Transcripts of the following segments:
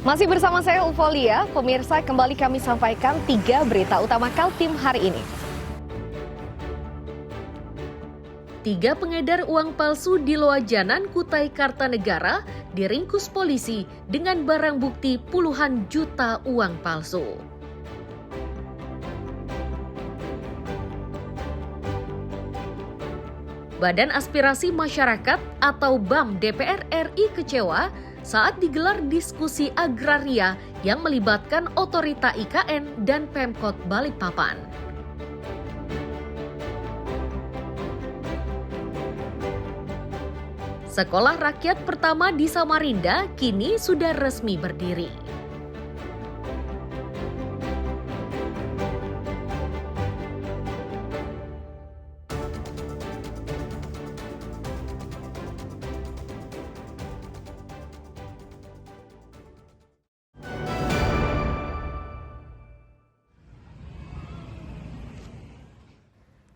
Masih bersama saya Ufolia, pemirsa kembali kami sampaikan 3 berita utama Kaltim hari ini. 3 pengedar uang palsu di Loajanan, Kutai Kartanegara diringkus polisi dengan barang bukti puluhan juta uang palsu. Badan Aspirasi Masyarakat atau BAM DPR RI kecewa saat digelar diskusi agraria yang melibatkan Otorita IKN dan Pemkot Balikpapan. Sekolah rakyat pertama di Samarinda kini sudah resmi berdiri.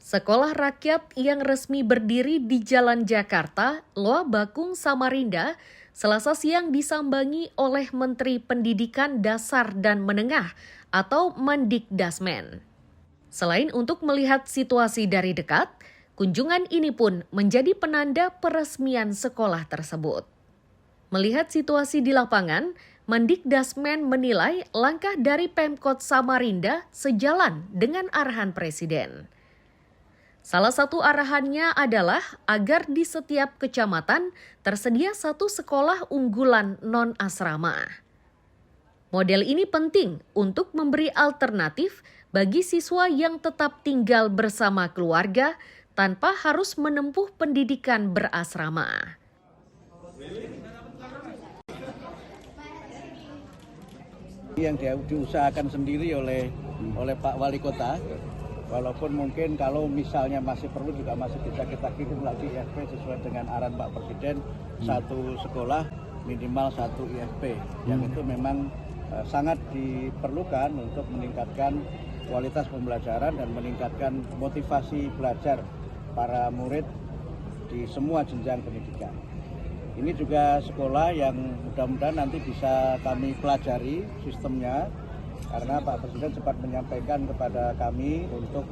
Sekolah rakyat yang resmi berdiri di Jalan Jakarta, Loa Bakung, Samarinda, Selasa siang disambangi oleh Menteri Pendidikan Dasar dan Menengah atau Mendikdasmen. Selain untuk melihat situasi dari dekat, kunjungan ini pun menjadi penanda peresmian sekolah tersebut. Melihat situasi di lapangan, Mendikdasmen menilai langkah dari Pemkot Samarinda sejalan dengan arahan Presiden. Salah satu arahannya adalah agar di setiap kecamatan tersedia satu sekolah unggulan non-asrama. Model ini penting untuk memberi alternatif bagi siswa yang tetap tinggal bersama keluarga tanpa harus menempuh pendidikan berasrama. Yang diusahakan sendiri oleh Pak Wali Kota. Walaupun mungkin kalau misalnya masih perlu juga masih bisa kita kirim lagi ISP sesuai dengan arahan Pak Presiden, satu sekolah minimal satu ISP. Yang itu memang sangat diperlukan untuk meningkatkan kualitas pembelajaran dan meningkatkan motivasi belajar para murid di semua jenjang pendidikan. Ini juga sekolah yang mudah-mudahan nanti bisa kami pelajari sistemnya, karena Pak Presiden sempat menyampaikan kepada kami untuk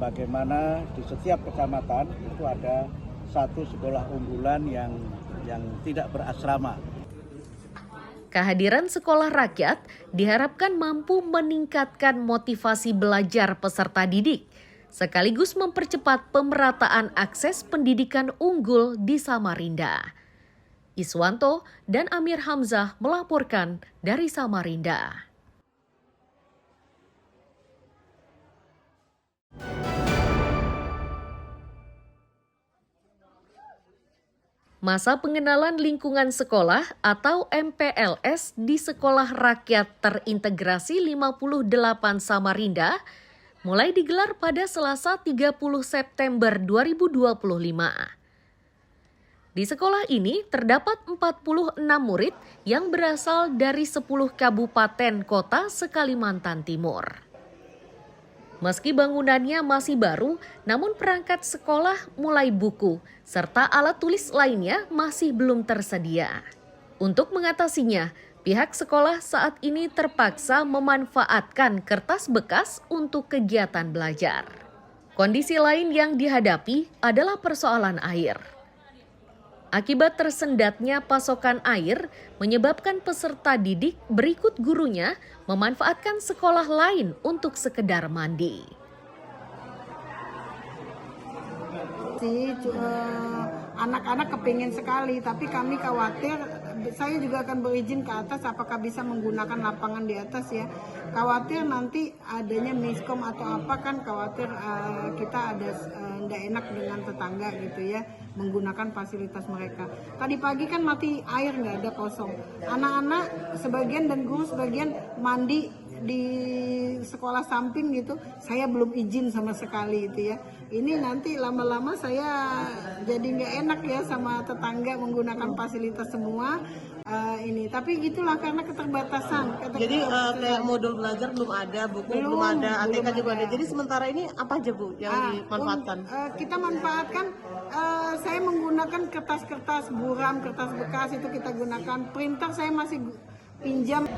bagaimana di setiap kecamatan itu ada satu sekolah unggulan yang tidak berasrama. Kehadiran sekolah rakyat diharapkan mampu meningkatkan motivasi belajar peserta didik, sekaligus mempercepat pemerataan akses pendidikan unggul di Samarinda. Iswanto dan Amir Hamzah melaporkan dari Samarinda. Masa pengenalan lingkungan sekolah atau MPLS di Sekolah Rakyat Terintegrasi 58 Samarinda mulai digelar pada Selasa 30 September 2025. Di sekolah ini terdapat 46 murid yang berasal dari 10 kabupaten kota se-Kalimantan Timur. Meski bangunannya masih baru, namun perangkat sekolah mulai buku, serta alat tulis lainnya masih belum tersedia. Untuk mengatasinya, pihak sekolah saat ini terpaksa memanfaatkan kertas bekas untuk kegiatan belajar. Kondisi lain yang dihadapi adalah persoalan air. Akibat tersendatnya pasokan air, menyebabkan peserta didik berikut gurunya memanfaatkan sekolah lain untuk sekedar mandi. Anak-anak kepingin sekali, tapi kami khawatir, saya juga akan berizin ke atas apakah bisa menggunakan lapangan di atas ya. Khawatir nanti adanya miskom atau apa, kan khawatir kita ada tidak enak dengan tetangga gitu ya, menggunakan fasilitas mereka. Tadi pagi kan mati air, nggak ada, kosong. Anak-anak sebagian dan guru sebagian mandi di sekolah samping gitu, saya belum izin sama sekali itu ya. Ini nanti lama-lama saya jadi nggak enak ya sama tetangga menggunakan fasilitas semua. Ini tapi gitulah karena keterbatasan. Jadi kayak modul belajar belum ada, buku belum ada, ATK juga ada. Jadi sementara ini apa aja Bu yang dimanfaatkan? Kita manfaatkan, saya menggunakan kertas-kertas buram, kertas bekas itu kita gunakan. Printer saya masih pinjam.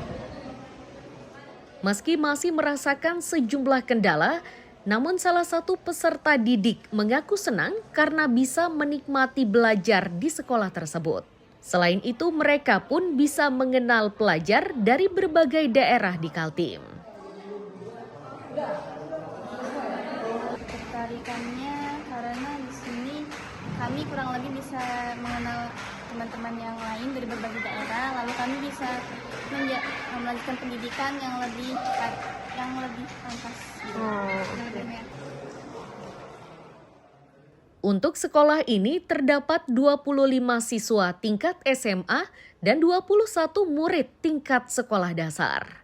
Meski masih merasakan sejumlah kendala, namun salah satu peserta didik mengaku senang karena bisa menikmati belajar di sekolah tersebut. Selain itu, mereka pun bisa mengenal pelajar dari berbagai daerah di Kaltim. Ketertarikannya karena di sini kami kurang lebih bisa mengenal teman-teman yang lain dari berbagai daerah, lalu kami bisa melanjutkan pendidikan yang lebih cepat, yang lebih pantas. Untuk sekolah ini terdapat 25 siswa tingkat SMA dan 21 murid tingkat sekolah dasar.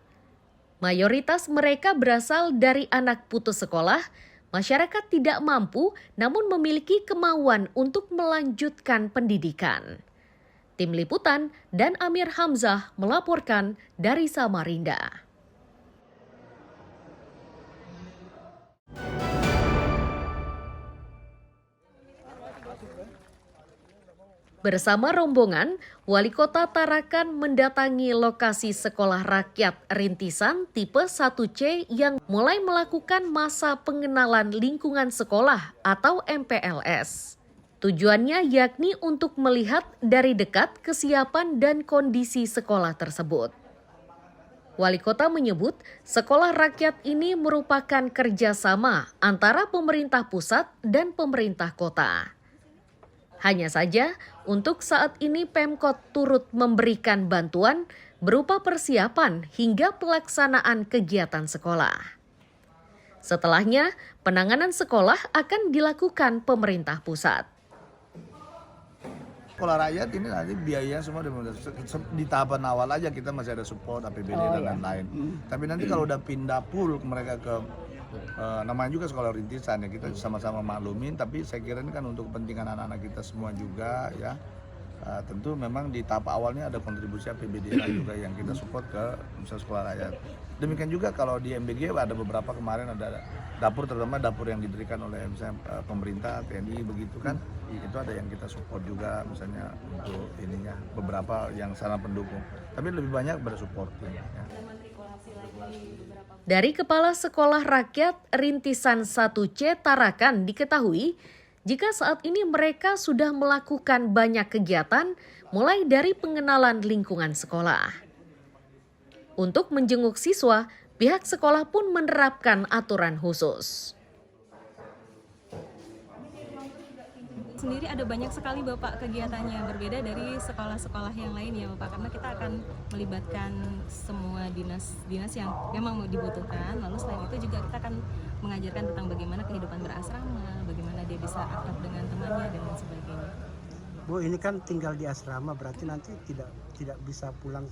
Mayoritas mereka berasal dari anak putus sekolah, masyarakat tidak mampu namun memiliki kemauan untuk melanjutkan pendidikan. Tim Liputan dan Amir Hamzah melaporkan dari Samarinda. Bersama rombongan, Wali Kota Tarakan mendatangi lokasi sekolah rakyat rintisan tipe 1C yang mulai melakukan masa pengenalan lingkungan sekolah atau MPLS. Tujuannya yakni untuk melihat dari dekat kesiapan dan kondisi sekolah tersebut. Wali Kota menyebut sekolah rakyat ini merupakan kerjasama antara pemerintah pusat dan pemerintah kota. Hanya saja, untuk saat ini Pemkot turut memberikan bantuan berupa persiapan hingga pelaksanaan kegiatan sekolah. Setelahnya, penanganan sekolah akan dilakukan pemerintah pusat. Sekolah rakyat ini nanti biayanya semua di tahapan awal aja kita masih ada support APBD dan lain-lain. Tapi nanti kalau udah pindah full mereka ke namanya juga sekolah rintisan ya, kita sama-sama maklumin, tapi saya kira ini kan untuk kepentingan anak-anak kita semua juga ya. Tentu memang di tahap awalnya ada kontribusi APBD juga yang kita support ke misalnya sekolah rakyat. Demikian juga kalau di MBG ada beberapa kemarin ada dapur, terutama dapur yang didirikan oleh misalnya pemerintah, TNI begitu kan, itu ada yang kita support juga misalnya untuk ininya beberapa yang sarana pendukung. Tapi lebih banyak bersupporting. Ya. Dari Kepala Sekolah Rakyat Rintisan 1C Tarakan diketahui, jika saat ini mereka sudah melakukan banyak kegiatan mulai dari pengenalan lingkungan sekolah. Untuk menjenguk siswa, pihak sekolah pun menerapkan aturan khusus. Sendiri ada banyak sekali Bapak kegiatannya, berbeda dari sekolah-sekolah yang lain ya Bapak, karena kita akan melibatkan semua dinas yang memang dibutuhkan, lalu selain itu juga kita akan mengajarkan tentang bagaimana kehidupan berasrama, bagaimana dia bisa akrab dengan temannya dan lain sebagainya. Bu, ini kan tinggal di asrama, berarti nanti tidak bisa pulang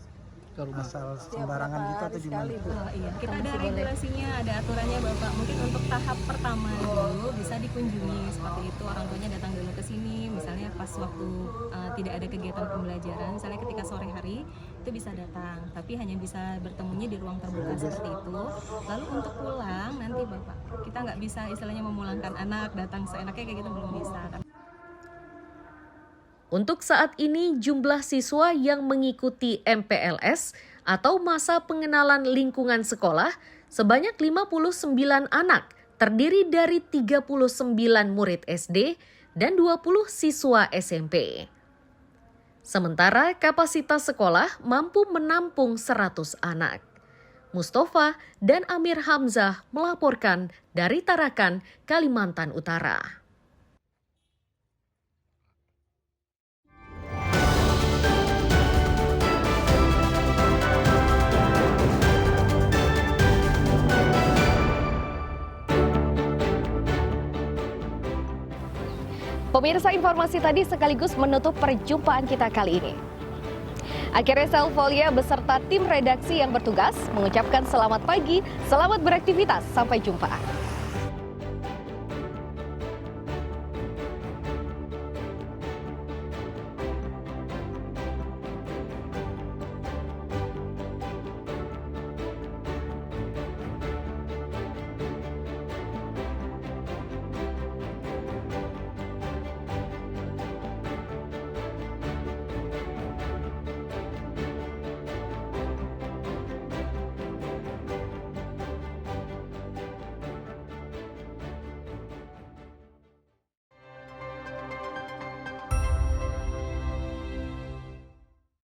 ke rumah asal sembarangan gitu atau gimana? Oh, iya, kita ada regulasinya, ada aturannya Bapak. Mungkin untuk tahap pertama dulu bisa dikunjungi seperti itu, orang tuanya datang dulu ke sini, misalnya pas waktu tidak ada kegiatan pembelajaran, misalnya ketika sore hari itu bisa datang, tapi hanya bisa bertemunya di ruang terbuka seperti itu. Lalu untuk pulang nanti Bapak, kita nggak bisa istilahnya memulangkan anak datang seenaknya kayak gitu, belum bisa. Untuk saat ini jumlah siswa yang mengikuti MPLS atau masa pengenalan lingkungan sekolah sebanyak 59 anak, terdiri dari 39 murid SD dan 20 siswa SMP. Sementara kapasitas sekolah mampu menampung 100 anak. Mustafa dan Amir Hamzah melaporkan dari Tarakan, Kalimantan Utara. Pemirsa, informasi tadi sekaligus menutup perjumpaan kita kali ini. Akhirnya Selvolia beserta tim redaksi yang bertugas mengucapkan selamat pagi, selamat beraktivitas, sampai jumpa.